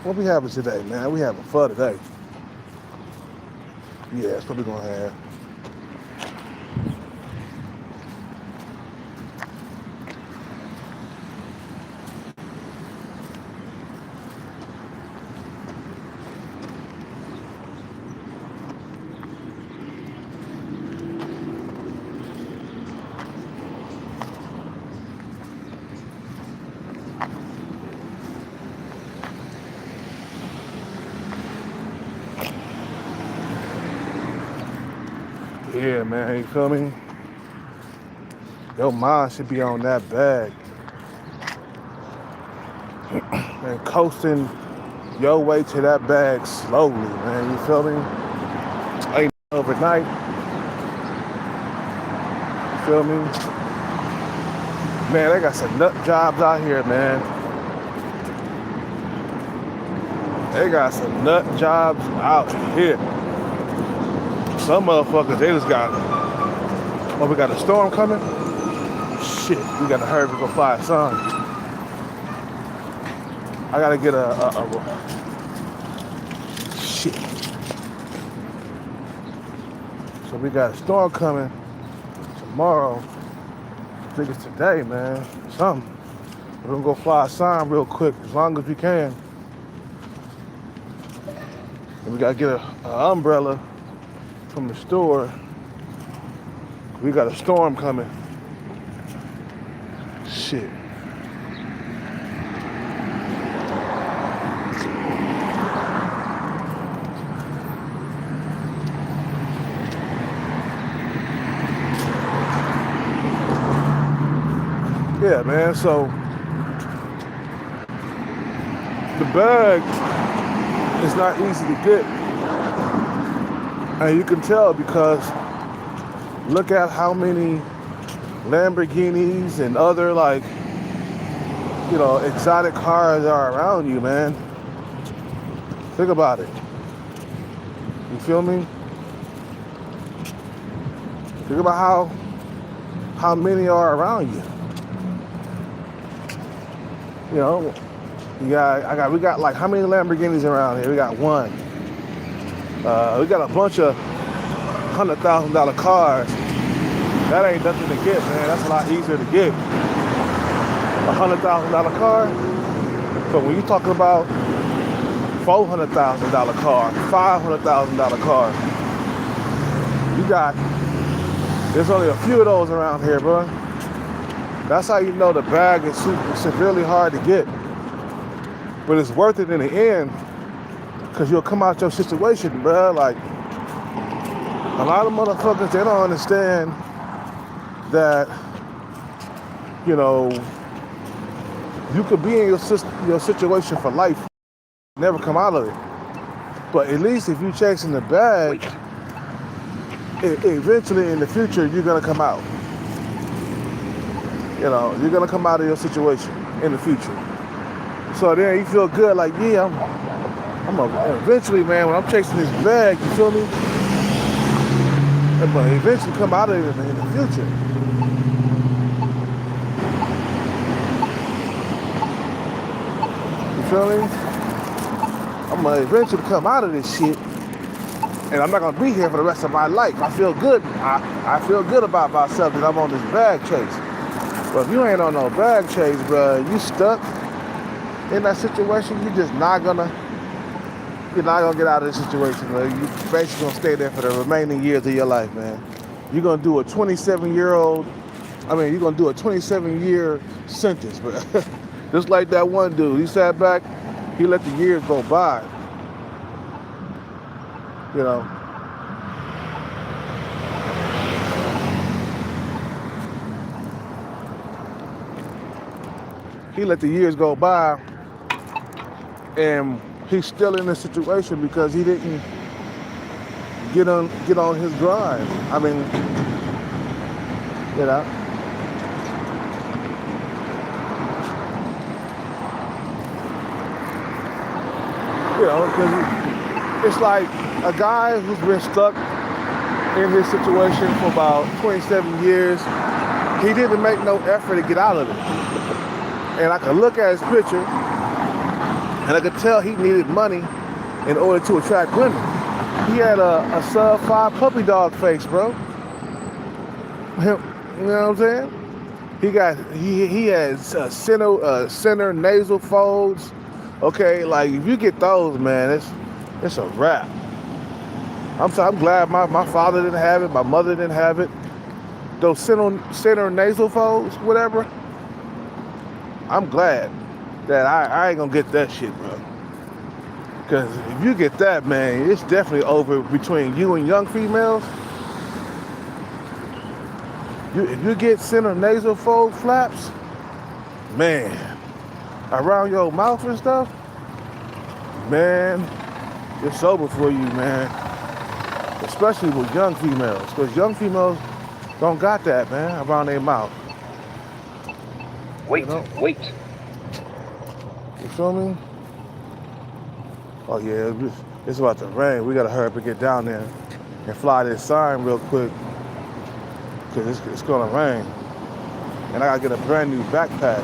What we having today, man? We having fun today. Yeah, that's what we're gonna have. Yeah, man, you feel me? Your mind should be on that bag and coasting your way to that bag slowly, man. You feel me? Ain't overnight. You feel me? Man, they got some nut jobs out here, man. They got some nut jobs out here. Some motherfuckers, they just got, oh, we got a storm coming? Shit, we gotta hurry to go fly some. I gotta get shit. So we got a storm coming tomorrow. I think it's today, man. Something. We're gonna go fly a sign real quick, as long as we can. And we gotta get an umbrella from the store. We got a storm coming. Shit. Yeah, man, so the bag is not easy to get. And you can tell because look at how many Lamborghinis and other, like, you know, exotic cars are around you, man. Think about it. You feel me? Think about how many are around you. You know, we got like how many Lamborghinis around here? We got one. We got a bunch of $100,000 cars. That ain't nothing to get, man. That's a lot easier to get. A $100,000 car. But when you're talking about $400,000 car, $500,000 car, there's only a few of those around here, bro. That's how you know the bag is severely hard to get. But it's worth it in the end, because you'll come out your situation, bro. Like, a lot of motherfuckers, they don't understand that, you know, you could be in your situation for life, never come out of it. But at least if you're chasing the bag, eventually in the future, you're going to come out. You know, you're going to come out of your situation in the future. So then you feel good, like, yeah, I'm eventually, man, when I'm chasing this bag, you feel me? I'm going to eventually come out of it in the future. You feel me? I'm going to eventually come out of this shit, and I'm not going to be here for the rest of my life. I feel good. I feel good about myself that I'm on this bag chase. But if you ain't on no bag chase, bro, you stuck in that situation, you're just not gonna you're not gonna get out of this situation, man. You basically gonna stay there for the remaining years of your life, man. You're gonna do a 27-year-old. You're gonna do a 27-year sentence, but just like that one dude, he sat back, he let the years go by. You know. He let the years go by, and he's still in this situation because he didn't get on his grind. You know. You know, because it's like a guy who's been stuck in this situation for about 27 years. He didn't make no effort to get out of it. And I could look at his picture, and I could tell he needed money in order to attract women. He had a sub-5 puppy dog face, bro. You know what I'm saying? He has center nasal folds. Okay, like if you get those, man, it's a wrap. I'm glad my father didn't have it, my mother didn't have it. Those center nasal folds, whatever. I'm glad that I ain't gonna get that shit, bro. Because if you get that, man, it's definitely over between you and young females. If you get center nasal fold flaps, man, around your mouth and stuff, man, it's over for you, man. Especially with young females, because young females don't got that, man, around their mouth. Wait. You feel me? Oh yeah, it's about to rain. We gotta hurry up and get down there and fly this sign real quick, because it's gonna rain. And I gotta get a brand new backpack.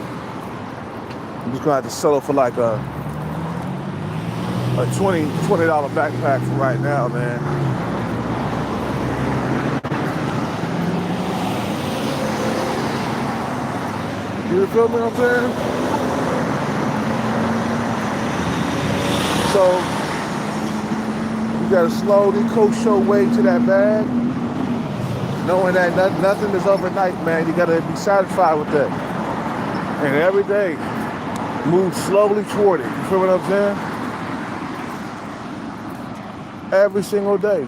I'm just gonna have to settle for like a $20 backpack for right now, man. You feel me what I'm saying? So you gotta slowly coast your way to that bag, knowing that nothing is overnight, man. You gotta be satisfied with that. And every day, move slowly toward it. You feel what I'm saying? Every single day,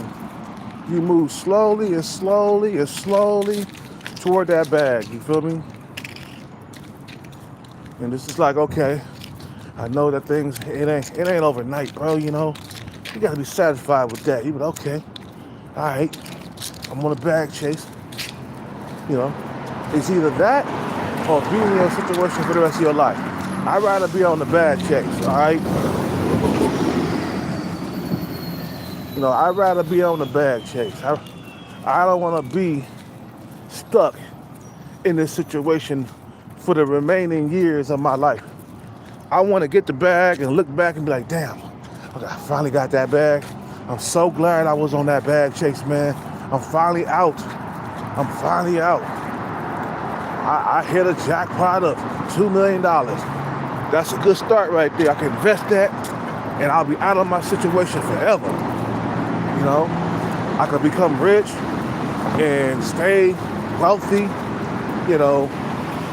you move slowly and slowly and slowly toward that bag. You feel me? And this is like, okay, I know that things, it ain't overnight, bro, you know? You gotta be satisfied with that. You be like, okay, all right, I'm on a bag chase. You know, it's either that or be in your situation for the rest of your life. I'd rather be on the bag chase, all right? You know, I'd rather be on the bag chase. I don't wanna be stuck in this situation for the remaining years of my life. I want to get the bag and look back and be like, damn, okay, I finally got that bag. I'm so glad I was on that bag chase, man. I'm finally out. I hit a jackpot of $2 million. That's a good start right there. I can invest that and I'll be out of my situation forever. You know, I could become rich and stay wealthy, you know,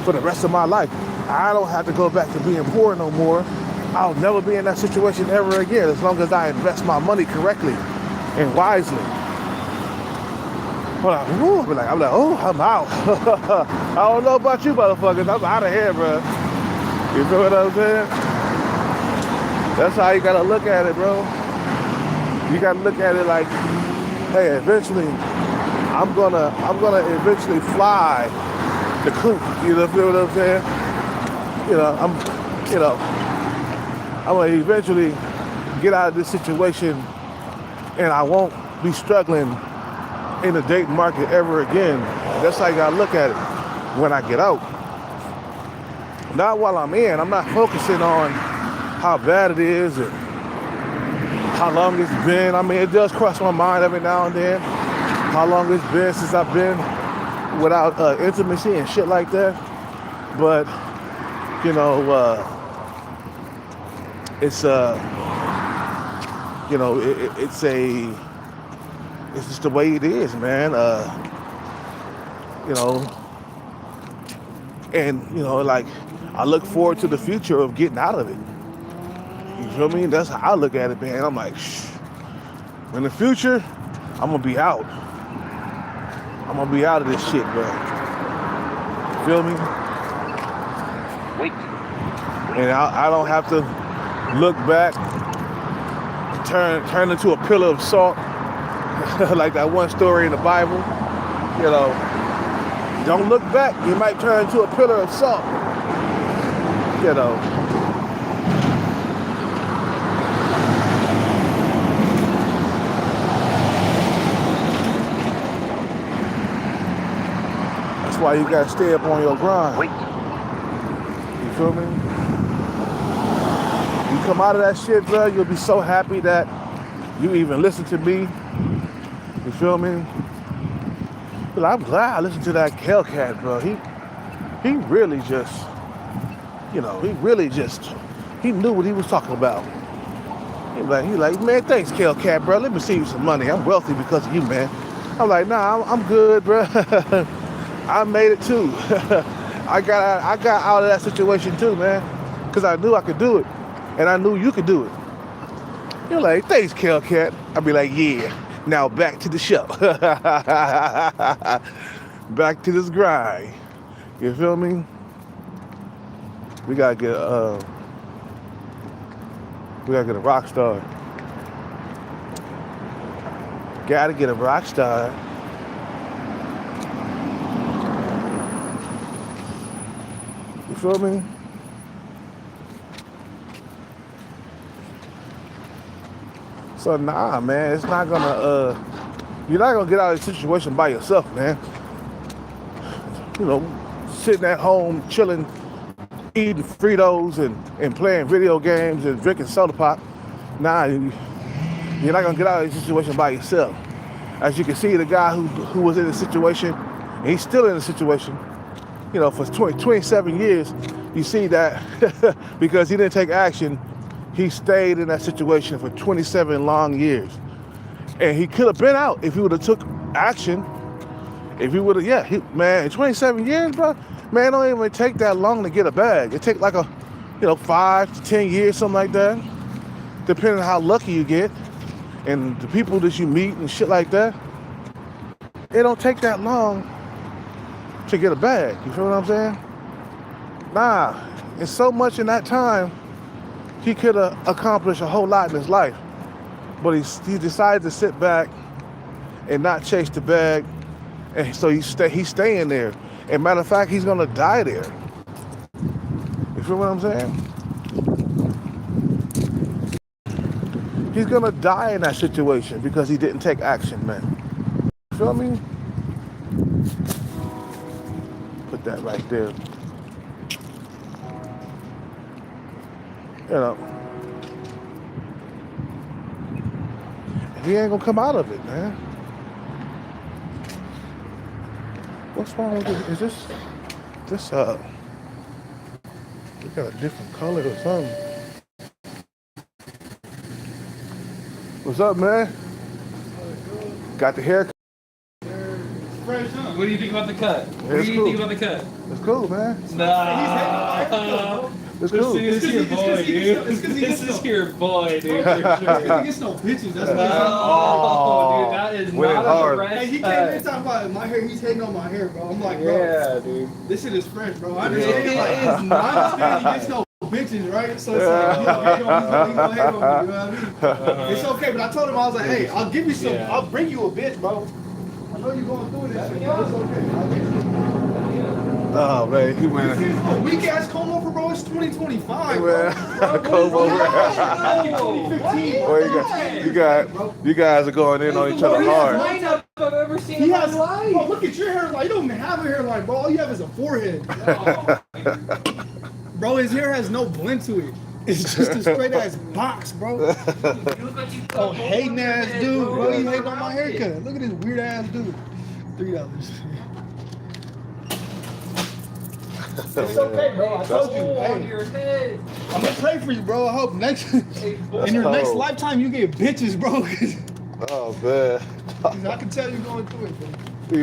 for the rest of my life. I don't have to go back to being poor no more. I'll never be in that situation ever again as long as I invest my money correctly and wisely. I'm like, oh, I'm out. I don't know about you motherfuckers. I'm out of here, bro. You feel what I'm saying? That's how you gotta look at it, bro. You gotta look at it like, hey, eventually, I'm gonna eventually fly the coop, you know, feel what I'm saying? You know, I'm gonna eventually get out of this situation and I won't be struggling in the dating market ever again. That's how you gotta look at it when I get out. Not while I'm in. I'm not focusing on how bad it is and how long it's been. I mean, it does cross my mind every now and then how long it's been since I've been without intimacy and shit like that. But you know, it's You know, it's just the way it is, man. You know, and you know, like I look forward to the future of getting out of it. You feel me? That's how I look at it, man. I'm like, shh. In the future, I'm gonna be out. I'm gonna be out of this shit, bro. You feel me? Wait. And I don't have to look back, turn into a pillar of salt, like that one story in the Bible. You know, don't look back. You might turn into a pillar of salt. You know. That's why you gotta stay up on your grind. Wait. You feel me? You come out of that shit, bro, you'll be so happy that you even listen to me. You feel me? But I'm glad I listened to that Hellcat, bro. He really just, you know, he knew what he was talking about. He like, man, thanks, Hellcat, bro. Let me send you some money. I'm wealthy because of you, man. I'm like, nah, I'm good, bro. I made it too. I got out of that situation too, man, because I knew I could do it, and I knew you could do it. You're like, thanks, Hellcat. I'd be like, yeah. Now back to the show. Back to this grind. You feel me? We gotta get a rock star. Gotta get a rock star. You feel me? So nah, man, it's not gonna you're not gonna get out of this situation by yourself, man. You know, sitting at home, chilling, eating Fritos and playing video games and drinking soda pop. Nah, you're not gonna get out of this situation by yourself. As you can see, the guy who was in the situation, and he's still in the situation, you know, for 27 years, you see that because he didn't take action, he stayed in that situation for 27 long years. And he could have been out if he would have took action. If he would have, man, 27 yees, bro, man, it don't even take that long to get a bag. It take like 5 to 10 years, something like that, depending on how lucky you get and the people that you meet and shit like that. It don't take that long to get a bag. You feel what I'm saying? Nah, and so much in that time, he could have accomplished a whole lot in his life. But he decided to sit back and not chase the bag. And so he's staying there. And matter of fact, he's gonna die there. You feel what I'm saying? He's gonna die in that situation because he didn't take action, man. You feel me? Put that right there. You know. He ain't gonna come out of it, man. What's wrong with this? Is this we got a different color or something. What's up, man? Got the haircut. What do you think about the cut? What do you think about the cut? It's cool, man. Nah. It's cool. This is your boy, dude. This is your boy, dude. For sure. He gets no bitches. That's what Oh, dude, that is Went not hard. a fresh Hey, he came cut. in talking about my hair. He's hating on my hair, bro. I'm like, bro, Yeah, dude. this shit is fresh, bro. I understand. It Like, is I understand he gets no bitches, right? So it's like, he's gonna hate on me. You know what I mean? It's okay, but I told him, I was like, hey, I'll give you some. Yeah. I'll bring you a bitch, bro. I know you're going through this shit, bro. It's okay. I'll get you. Oh man, he went. A weak ass comb over, bro. It's 2025, bro. Man, comb over. Well, you guys are going in on each other hard. Lineup I've ever seen He in my has, life. bro, look at your hairline. You don't even have a hairline, bro. All you have is a forehead. Bro, his hair has no blend to it. It's just a straight ass box, bro. You look like you Oh, hating ass dude, bro. You hating on my haircut. Look at this weird ass dude. $3. It's okay, bro. I told you. On Hey, your head. I'm gonna pray for you, bro. I hope next in your next lifetime you get bitches, bro. 'Cause Oh man. I can tell you going through it, bro. He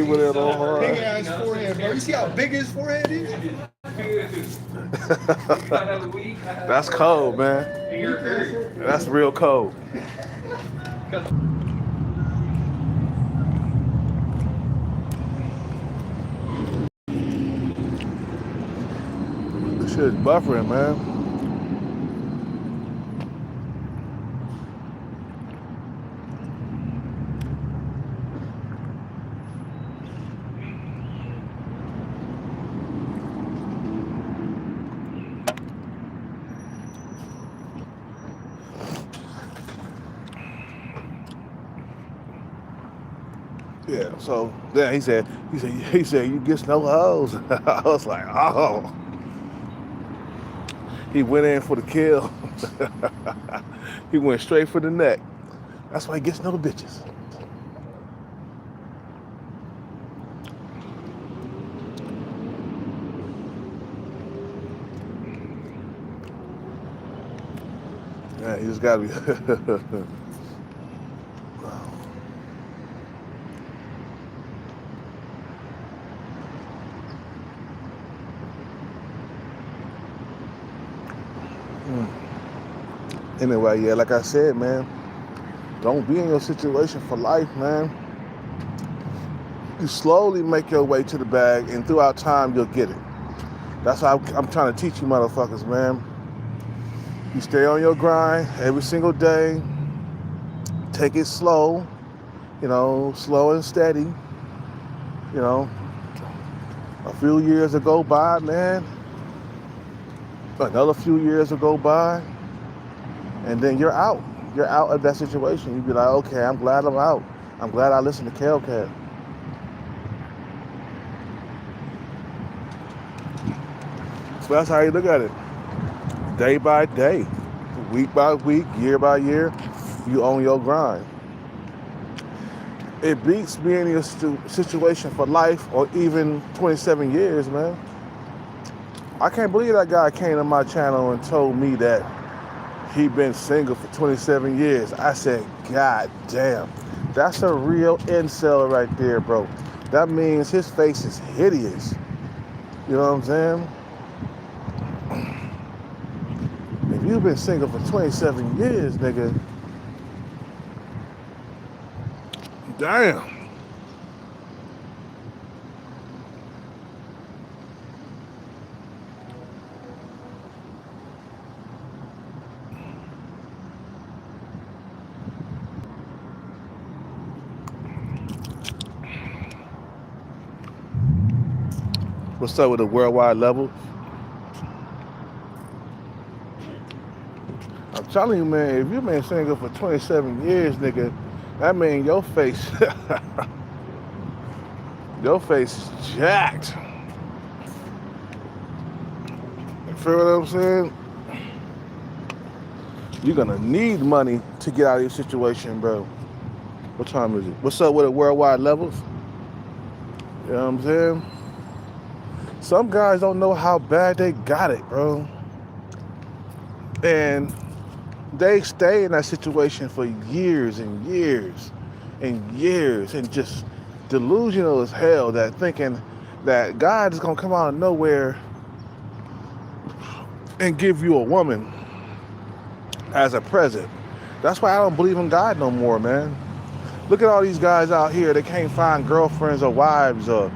went in on Big hard. ass forehead, bro. You see how big his forehead is? That's cold, man. That's real cold. This shit is buffering, man. Yeah, so then he said, you get no hoes. I was like, oh. He went in for the kill. He went straight for the neck. That's why he gets no bitches. Yeah, you just gotta be. Anyway, yeah, like I said, man, don't be in your situation for life, man. You slowly make your way to the bag, and throughout time, you'll get it. That's how I'm trying to teach you motherfuckers, man. You stay on your grind every single day. Take it slow, slow and steady. A few years will go by, man. Another few years will go by. And then you're out. You're out of that situation. You'd be like, okay, I'm glad I'm out. I'm glad I listened to Kelcat. So that's how you look at it. Day by day, week by week, year by year, you own your grind. It beats being in your situation for life or even 27 years, man. I can't believe that guy came to my channel and told me that he been single for 27 years. I said, God damn, that's a real incel right there, bro. That means his face is hideous. You know what I'm saying? If you've been single for 27 years, nigga, damn. What's up with the worldwide level? I'm telling you, man, if you've been single for 27 years, nigga, that means your face, your face is jacked. You feel what I'm saying? You're gonna need money to get out of your situation, bro. What time is it? What's up with the worldwide levels? You know what I'm saying? Some guys don't know how bad they got it, bro. And they stay in that situation for years and years and years and just delusional as hell, that thinking that God is gonna come out of nowhere and give you a woman as a present. That's why I don't believe in God no more, man. Look at all these guys out here. They can't find girlfriends or wives, or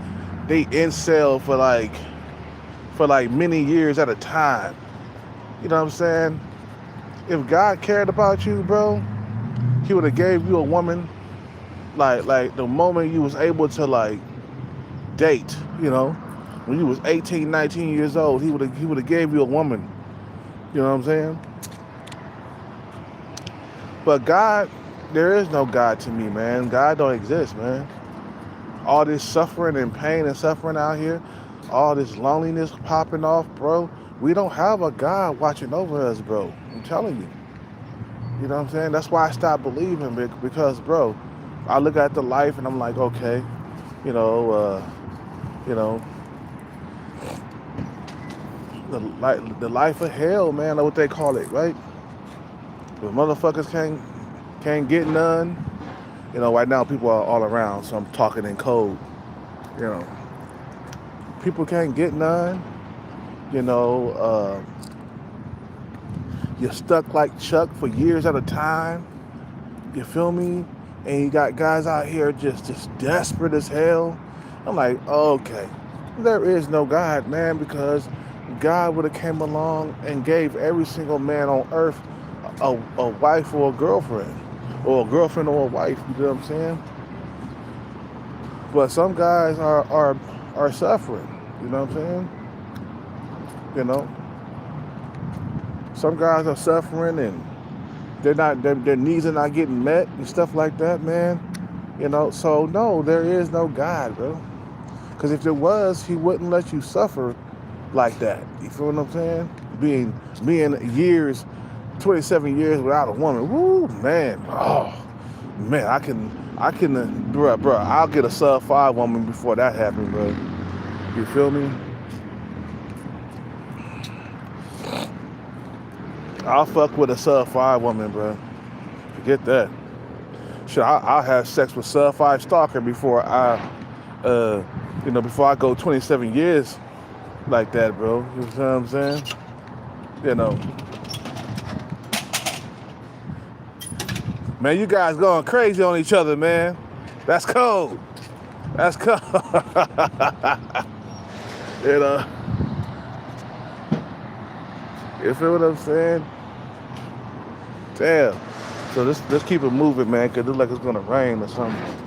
they incel for like many years at a time. You know what I'm saying? If God cared about you, bro, he would have gave you a woman like the moment you was able to like date, when you was 18, 19 years old, he would have gave you a woman. You know what I'm saying? But God, there is no God to me, man. God don't exist, man. All this suffering and pain and suffering out here, all this loneliness popping off, bro. We don't have a God watching over us, bro. I'm telling you. You know what I'm saying? That's why I stopped believing, because, bro, I look at the life and I'm like, okay, the life of hell, man, or what they call it, right? The motherfuckers can't get none. You know, right now people are all around, so I'm talking in code. You know, people can't get none. You know, you're stuck like Chuck for years at a time. You feel me? And you got guys out here just desperate as hell. I'm like, okay, there is no God, man, because God would have came along and gave every single man on earth a wife or a girlfriend or a wife, you know what I'm saying? But some guys are suffering, you know what I'm saying? You know, some guys are suffering and their needs are not getting met and stuff like that, man. You know, so no, there is no God, bro. Because if there was, he wouldn't let you suffer like that. You feel what I'm saying? Being years, 27 years without a woman. Woo, man. Oh, man, I can, bro, I'll get a sub-5 woman before that happens, bro. You feel me? I'll fuck with a sub-5 woman, bro. Forget that. Shit, I'll have sex with sub-5 stalker before before I go 27 years like that, bro. You know what I'm saying? You know. Man, you guys going crazy on each other, man. That's cold. That's cold. You know. You feel what I'm saying? Damn. So let's keep it moving, man, because it looks like it's gonna rain or something.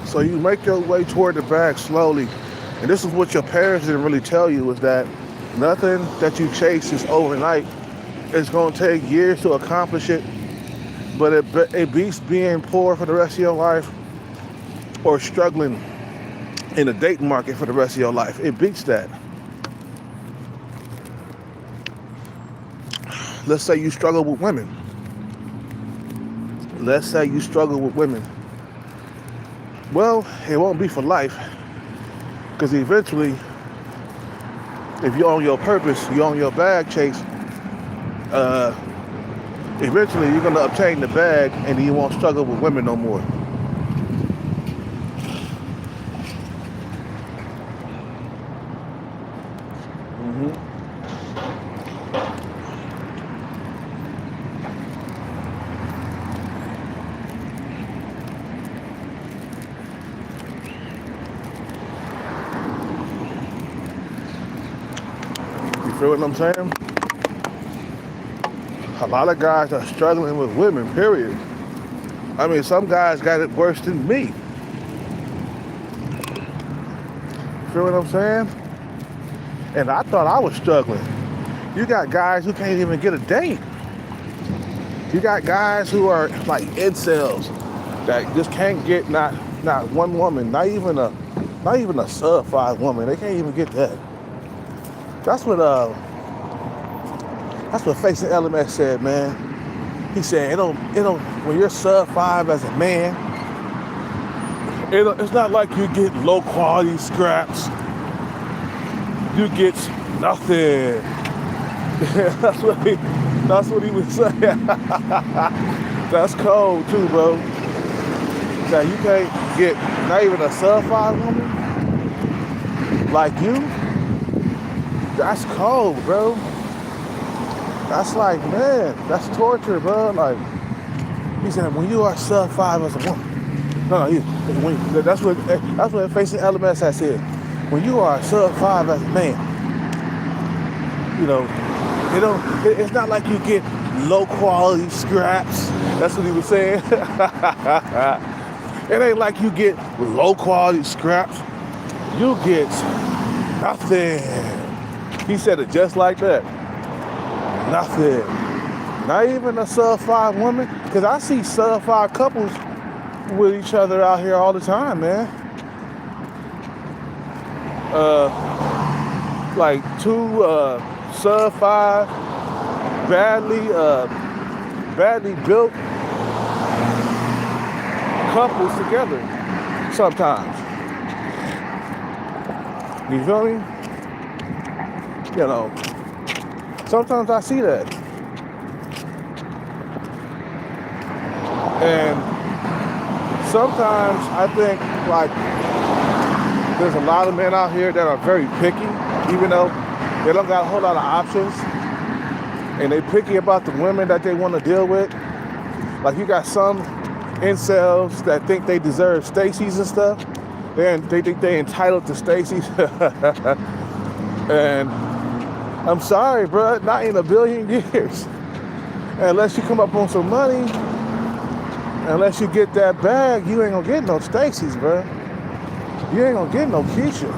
So you make your way toward the bag slowly. And this is what your parents didn't really tell you, is that nothing that you chase is overnight. It's going to take years to accomplish it. But it beats being poor for the rest of your life or struggling in the dating market for the rest of your life. It beats that. Let's say you struggle with women. Let's say you struggle with women. Well, it won't be for life, because eventually, if you're on your purpose, you're on your bag chase, eventually you're going to obtain the bag and you won't struggle with women no more. You feel what I'm saying? A lot of guys are struggling with women, period. I mean, some guys got it worse than me. Feel what I'm saying? And I thought I was struggling. You got guys who can't even get a date. You got guys who are like incels that just can't get not one woman, not even a sub-5 woman. They can't even get that. That's what Facing LMS said, man. He said it don't when you're sub-5 as a man, it's not like you get low quality scraps. You get nothing. That's what he was saying. That's cold too, bro. That you can't get not even a sub-5 woman like you. That's cold, bro. That's like, man, that's torture, bro. Like, he said, when you are sub-5 as a woman. That's what Facing LMS has said. When you are sub-5 as a man, you know, it's not like you get low quality scraps. That's what he was saying. It ain't like you get low quality scraps. You get nothing. He said it just like that. Nothing. Not even a sub 5 woman. Because I see sub 5 couples with each other out here all the time, man. Like 2 sub 5 badly built couples together sometimes. You feel me? You know, sometimes I see that. And sometimes I think like there's a lot of men out here that are very picky, even though they don't got a whole lot of options. And they picky about the women that they want to deal with. Like you got some incels that think they deserve Stacy's and stuff. They think they entitled to Stacy's. And I'm sorry, bro, not in a billion years. Unless you come up on some money, unless you get that bag, you ain't gonna get no Stacy's, bro. You ain't gonna get no Keisha.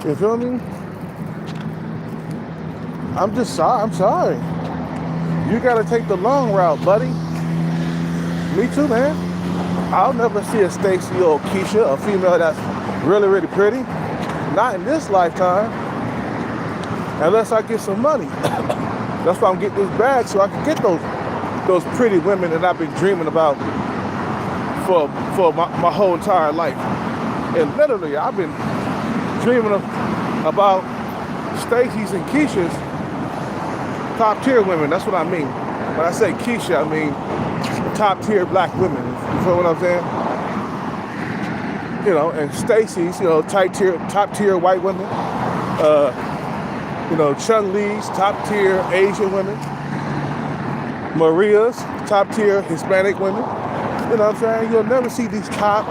You feel me? I'm just sorry. I'm sorry. You gotta take the long route, buddy. Me too, man. I'll never see a Stacy or Keisha, a female that's really, really pretty. Not in this lifetime. Unless I get some money. That's why I'm getting this bag so I can get those pretty women that I've been dreaming about for my whole entire life. And literally, I've been dreaming about Stacy's and Keisha's top tier women. That's what I mean. When I say Keisha, I mean top tier black women. You feel what I'm saying? You know, and Stacy's, you know, top tier white women. You know, Chung Lee's top tier Asian women. Maria's top tier Hispanic women. You know what I'm saying? You'll never see these top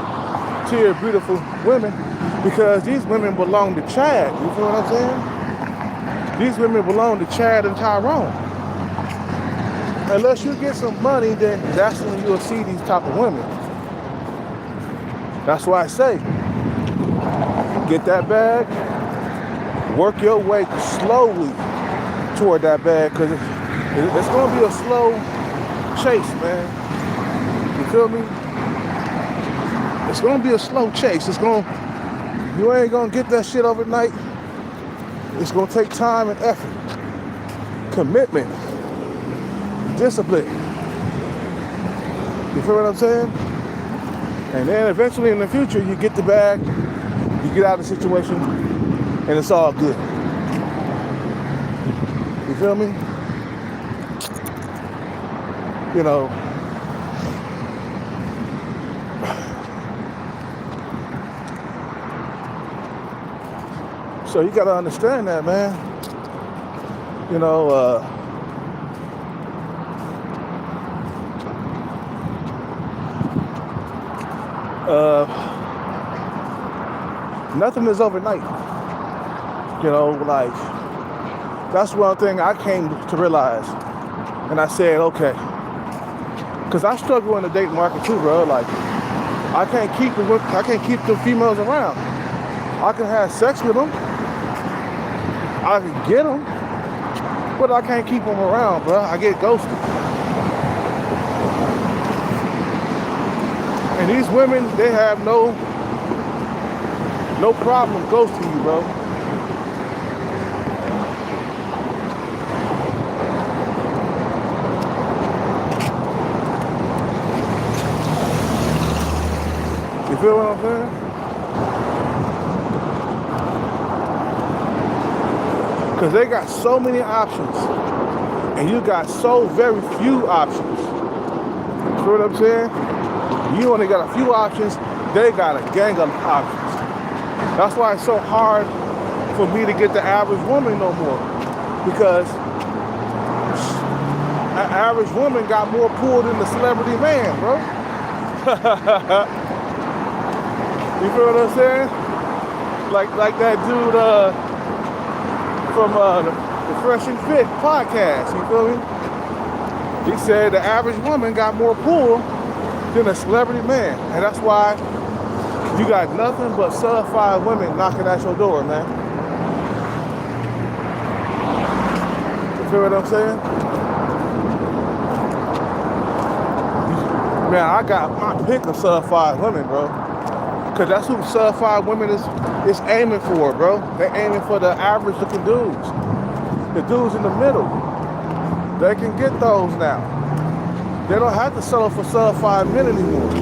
tier beautiful women because these women belong to Chad. You feel what I'm saying? These women belong to Chad and Tyrone. Unless you get some money, then that's when you'll see these type of women. That's why I say, get that bag, work your way slowly toward that bag, because it's going to be a slow chase, man. You feel me? It's going to be a slow chase. You ain't going to get that shit overnight. It's going to take time and effort, commitment, discipline. You feel what I'm saying? And then eventually in the future, you get the bag, you get out of the situation, and it's all good. You feel me? You know, so you gotta understand that, man. You know, nothing is overnight. You know, like, that's one thing I came to realize. And I said, okay. Because I struggle in the dating market too, bro. Like, I can't keep the females around. I can have sex with them. I can get them. But I can't keep them around, bro. I get ghosted. And these women, they have no problem ghosting you, bro. You feel what I'm saying? Because they got so many options. And you got so very few options. You feel what I'm saying? You only got a few options. They got a gang of options. That's why it's so hard for me to get the average woman no more. Because an average woman got more pull than the celebrity man, bro. You feel what I'm saying? Like that dude from the Fresh and Fit podcast, you feel me? He said the average woman got more pull than a celebrity man. And that's why you got nothing but sub-5 women knocking at your door, man. feel what I'm saying? Man, I got my pick of certified women, bro. Cause that's who certified women is aiming for, bro. They're aiming for the average looking dudes. The dudes in the middle. They can get those now. They don't have to settle for certified men anymore.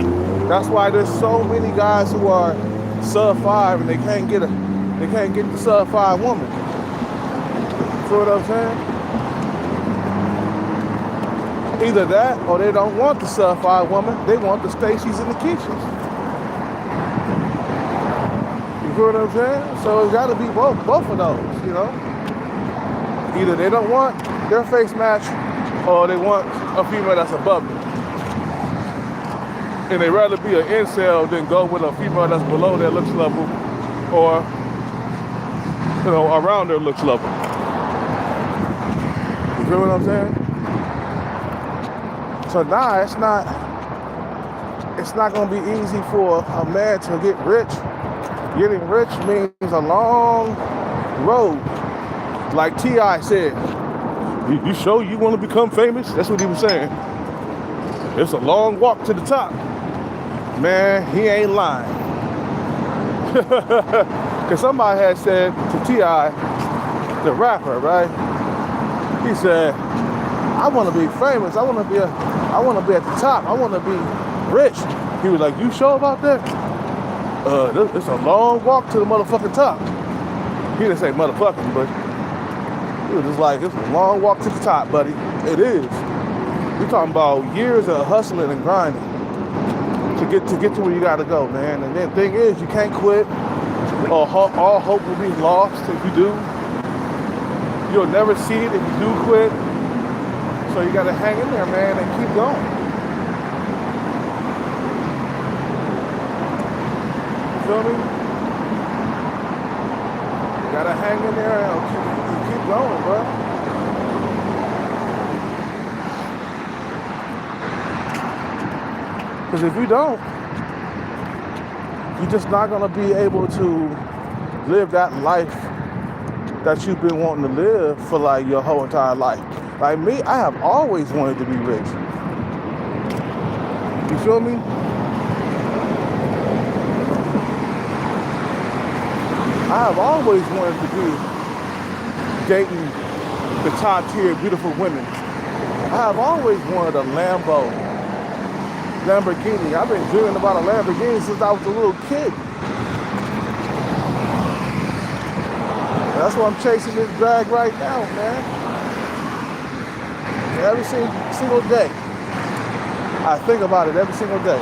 That's why there's so many guys who are sub-5 and they can't get the sub-5 woman. See what I'm saying? Either that or they don't want the sub-5 woman, they want the Stacy's and the Keishas. You feel what I'm saying? So it's gotta be both of those, you know? Either they don't want their face match or they want a female that's above them. And they'd rather be an incel than go with a female that's below their looks level or, you know, around their looks level. You feel what I'm saying? So nah, it's not gonna be easy for a man to get rich. Getting rich means a long road. Like T.I. said, you sure you want to become famous? That's what he was saying. It's a long walk to the top. Man, he ain't lying. Because somebody had said to T.I., the rapper, right? He said, I want to be famous. I want to be at the top. I want to be rich. He was like, you sure about that? It's a long walk to the motherfucking top. He didn't say motherfucking, but he was just like, it's a long walk to the top, buddy. It is. We're talking about years of hustling and grinding to get to where you gotta go, man. And then the thing is, you can't quit. All hope will be lost if you do. You'll never see it if you do quit. So you gotta hang in there, man, and keep going. You feel me? You gotta hang in there and keep going, bro. Because if you don't, you're just not gonna be able to live that life that you've been wanting to live for like your whole entire life. Like me, I have always wanted to be rich. You feel me? I have always wanted to be dating the top tier beautiful women. I have always wanted a Lamborghini. I've been dreaming about a Lamborghini since I was a little kid. And that's why I'm chasing this drag right now, man. Every single day. I think about it every single day.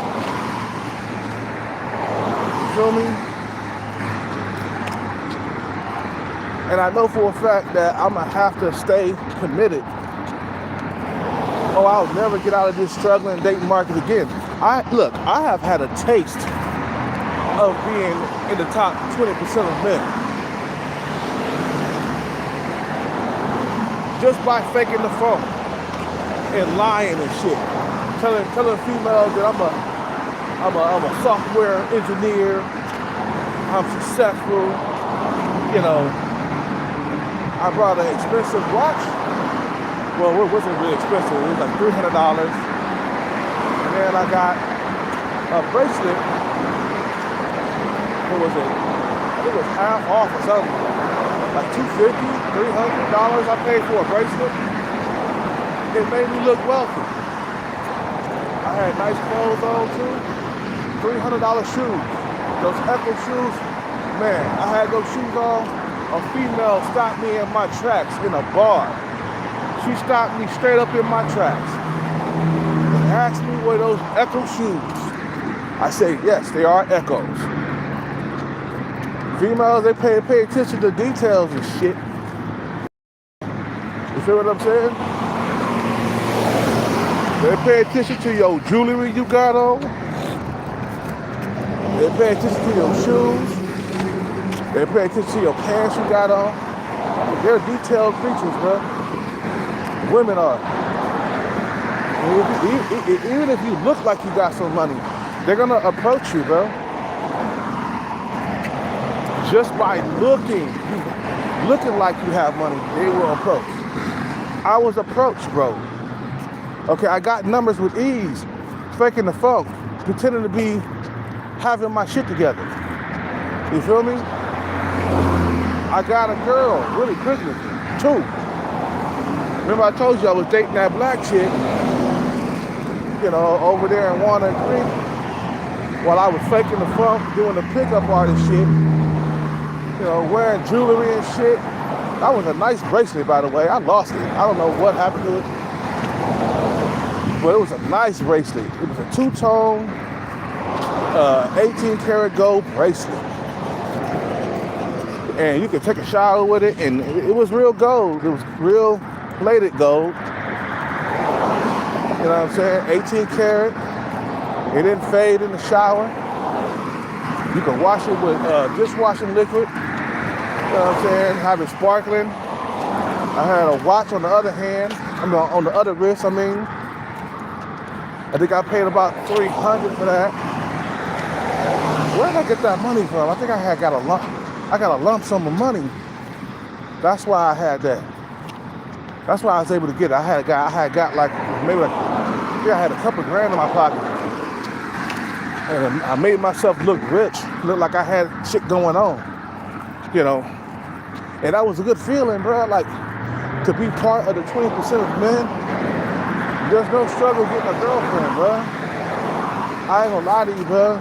You feel me? And I know for a fact that I'm gonna have to stay committed. Oh, I'll never get out of this struggling dating market again. I have had a taste of being in the top 20% of men. Just by faking the phone and lying and shit. Telling females that I'm a software engineer, I'm successful, you know. I brought an expensive watch. Well, it wasn't really expensive. It was like $300. And then I got a bracelet. What was it? I think it was half off or something. Like $250, $300 I paid for a bracelet. It made me look wealthy. I had nice clothes on too. $300 shoes. Those Echo shoes. Man, I had those shoes on. A female stopped me in my tracks in a bar. She stopped me straight up in my tracks and asked me were those Echo shoes. I say, yes, they are Echoes. Females, they pay attention to details and shit. You feel what I'm saying? They pay attention to your jewelry you got on. They pay attention to your shoes. They pay attention to your pants you got on. They're detailed creatures, bro. Women are. Even if you look like you got some money, they're gonna approach you, bro. Just by looking like you have money, they will approach. I was approached, bro. Okay, I got numbers with ease, faking the funk, pretending to be having my shit together. You feel me? I got a girl really quickly, too. Remember I told you I was dating that black chick, you know, over there in Walnut Creek, while I was faking the funk, doing the pickup artist shit, you know, wearing jewelry and shit. That was a nice bracelet, by the way. I lost it. I don't know what happened to it. But it was a nice bracelet. It was a two-tone, 18 karat gold bracelet. And you could take a shower with it, and it was real gold. It was real plated gold. You know what I'm saying? 18 karat. It didn't fade in the shower. You could wash it with dishwashing liquid. You know what I'm saying? Have it sparkling. I had a watch on the other hand. On the other wrist, I mean. I think I paid about $300 for that. Where did I get that money from? I think I got a lump sum of money. That's why I had that. That's why I was able to get it. I had got like maybe like, yeah, I had a couple grand in my pocket. And I made myself look rich, look like I had shit going on, you know. And that was a good feeling, bro. Like, to be part of the 20% of men, there's no struggle getting a girlfriend, bro. I ain't gonna lie to you, bro.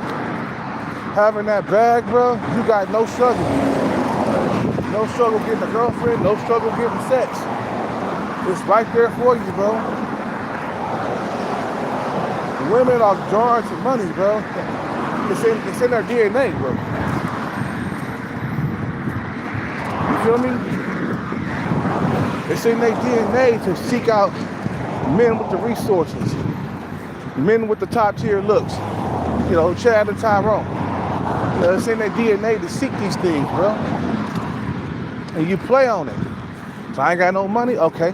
Having that bag, bro, you got no struggle. No struggle getting a girlfriend, no struggle getting sex. It's right there for you, bro. Women are drawn to money, bro. It's in their DNA, bro. You feel me? It's in their DNA to seek out men with the resources, men with the top tier looks. You know, Chad and Tyrone. You know, it's in their DNA to seek these things, bro. And you play on it. So I ain't got no money? Okay.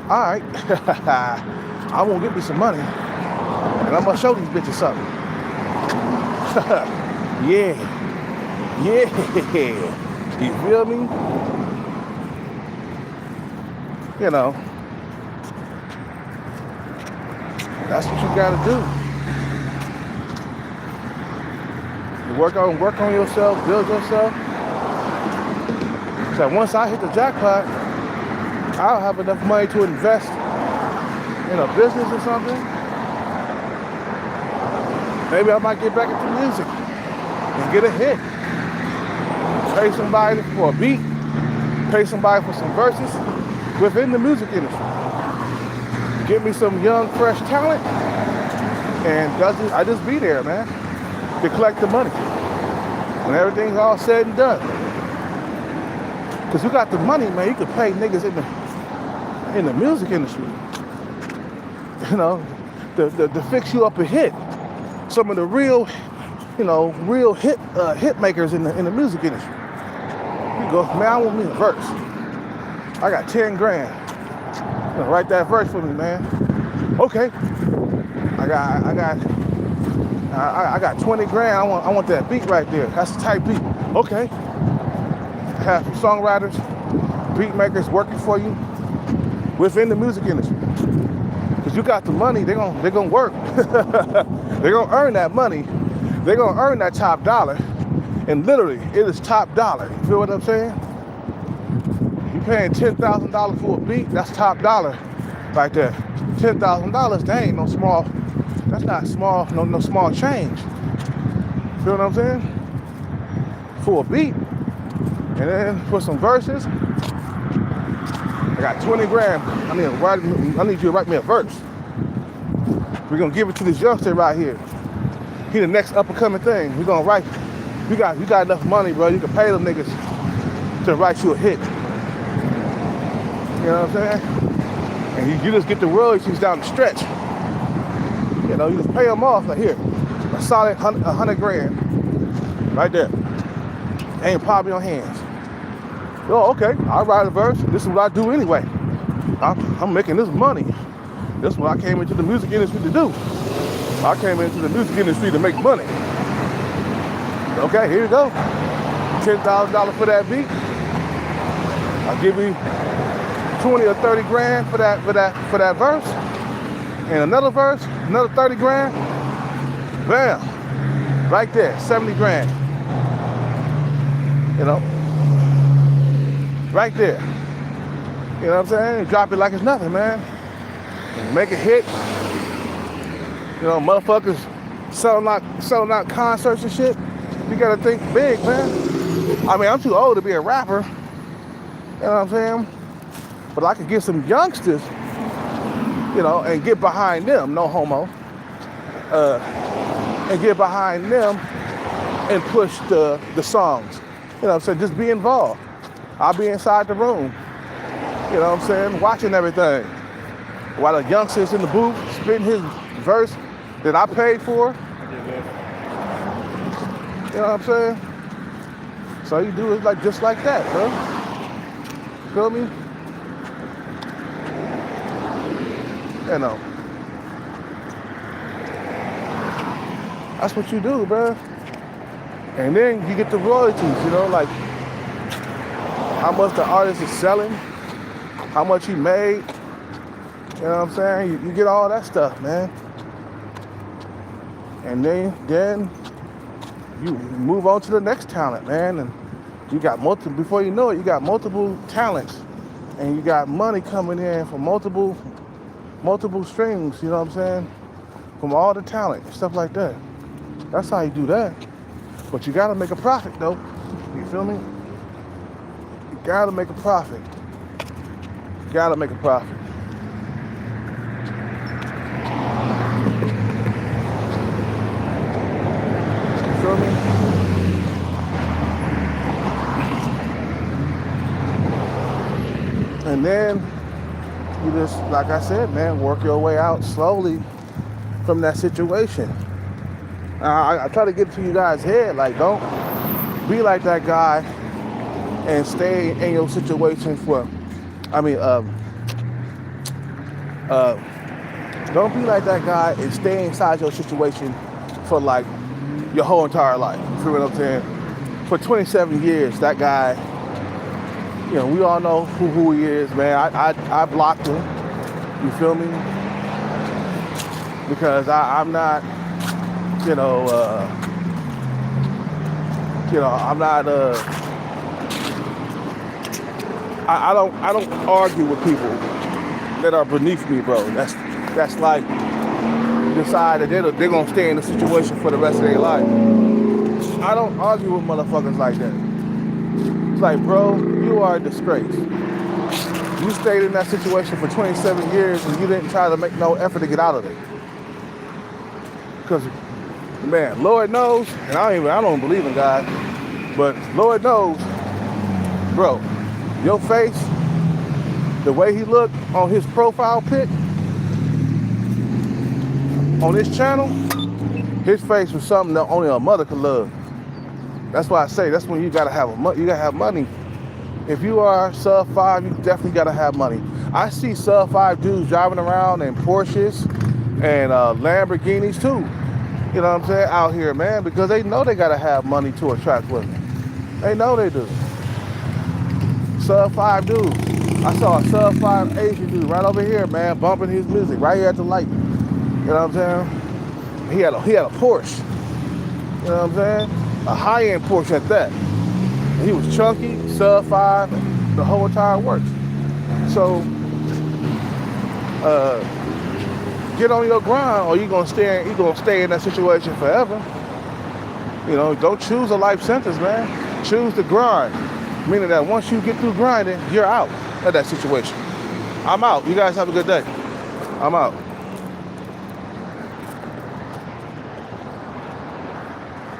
All right. I won't get me some money. And I'm gonna show these bitches something. Yeah. You feel me? You know. That's what you gotta do. You work on yourself, build yourself. So once I hit the jackpot, I'll have enough money to invest in a business or something. Maybe I might get back into music and get a hit. Pay somebody for a beat, pay somebody for some verses within the music industry. Get me some young, fresh talent, and I just be there, man, to collect the money when everything's all said and done. Because you got the money, man, you could pay niggas in the music industry, you know, to fix you up a hit. Some of the real, you know, real hit makers in the music industry. You go, man, I want me a verse. I got 10 grand. You know, write that verse for me, man. Okay. I got 20 grand. I want that beat right there. That's the type beat. Okay. Have some songwriters, beat makers working for you within the music industry. Because you got the money, they're gonna work. They're gonna earn that money. They're gonna earn that top dollar. And literally, it is top dollar. You feel what I'm saying? You paying $10,000 for a beat, that's top dollar right there. $10,000, that ain't no small, that's not small, no small change. Feel what I'm saying? For a beat. And then for some verses, I got 20 grand. I need you to write me a verse. We're gonna give it to this youngster right here. He the next up and coming thing. We're gonna write. You got enough money, bro. You can pay them niggas to write you a hit. You know what I'm saying? And you just get the royalties down the stretch. You know, you just pay them off. Like here, a solid 100 grand, right there. Ain't popping your hands. Oh, okay. I'll write a verse. This is what I do anyway. I'm making this money. This is what I came into the music industry to do. I came into the music industry to make money. Okay, here you go. $10,000 for that beat. I'll give you 20 or 30 grand for that verse, and another verse, another 30 grand, bam, right there, 70 grand. You know, right there. You know what I'm saying? Drop it like it's nothing, man. Make a hit. You know, motherfuckers selling out concerts and shit. You gotta think big, man. I mean, I'm too old to be a rapper. You know what I'm saying? But I could get some youngsters, you know, and get behind them, no homo. And get behind them and push the songs. You know what I'm saying? Just be involved. I'll be inside the room. You know what I'm saying? Watching everything. While the youngster's in the booth spitting his verse that I paid for. You know what I'm saying? So you do it like just like that, bro. Feel me? You know. That's what you do, bro. And then you get the royalties, you know, like how much the artist is selling, how much he made. You know what I'm saying? You get all that stuff, man. And then you move on to the next talent, man. And you got before you know it, you got multiple talents. And you got money coming in from multiple streams, you know what I'm saying? From all the talent, stuff like that. That's how you do that. But you gotta make a profit though. You feel me? You gotta make a profit. You gotta make a profit. You feel me? And then you just, like I said, man, work your way out slowly from that situation. I try to get to you guys' head, like, don't be like that guy and stay in your situation for, don't be like that guy and stay inside your situation for like your whole entire life. You feel what I'm saying? For 27 years, that guy, you know, we all know who he is, man. I blocked him. You feel me? Because I'm not, I'm not, I don't argue with people that are beneath me, bro. That's like, decide that they're gonna stay in the situation for the rest of their life. I don't argue with motherfuckers like that. It's like, bro, you are a disgrace. You stayed in that situation for 27 years and you didn't try to make no effort to get out of it. Because, man, Lord knows, and I don't believe in God, but Lord knows, bro, your face, the way he looked on his profile pic, on this channel, his face was something that only a mother could love. That's why I say that's when you gotta have money. If you are sub 5, you definitely gotta have money. I see sub 5 dudes driving around in Porsches and Lamborghinis too. You know what I'm saying? Out here, man, because they know they gotta have money to attract women. They know they do. Sub 5 dude. I saw a sub 5 Asian dude right over here, man, bumping his music right here at the light. You know what I'm saying? He had a Porsche. You know what I'm saying? A high-end Porsche at that. And he was chunky, sub 5, the whole entire works. So, get on your grind, or you're gonna stay in that situation forever. You know, don't choose a life sentence, man. Choose the grind. Meaning that once you get through grinding, you're out of that situation. I'm out. You guys have a good day. I'm out.